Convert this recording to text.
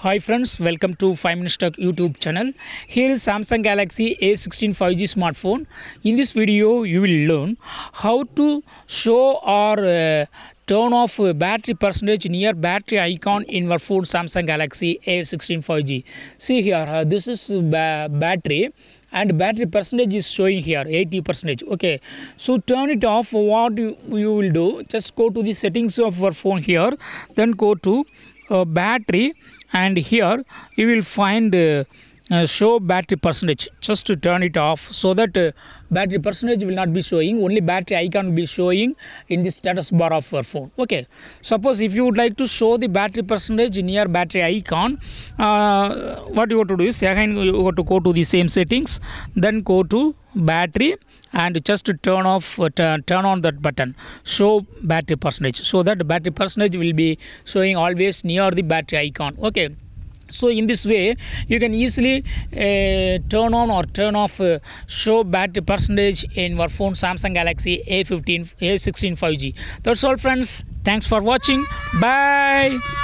Hi friends, welcome to 5 Minutes Tech YouTube channel. Here is Samsung Galaxy A16 5G smartphone. In this video, you will learn how to show or turn off battery percentage near battery icon in your phone Samsung Galaxy A16 5G. See here, this is battery and battery percentage is showing here 80%. Okay, so turn it off. What you will do, just go to the settings of your phone here, then go to battery, and here you will find show battery percentage. Just to turn it off so that battery percentage will not be showing, only battery icon will be showing in the status bar of your phone. Okay, suppose if you would like to show the battery percentage near battery icon, what you have to do is again you have to go to the same settings, then go to battery and just to turn on that button, show battery percentage, so that battery percentage will be showing always near the battery icon. Okay, so in this way you can easily turn on or turn off show battery percentage in your phone Samsung Galaxy A16 5G. That's all friends, thanks for watching, bye.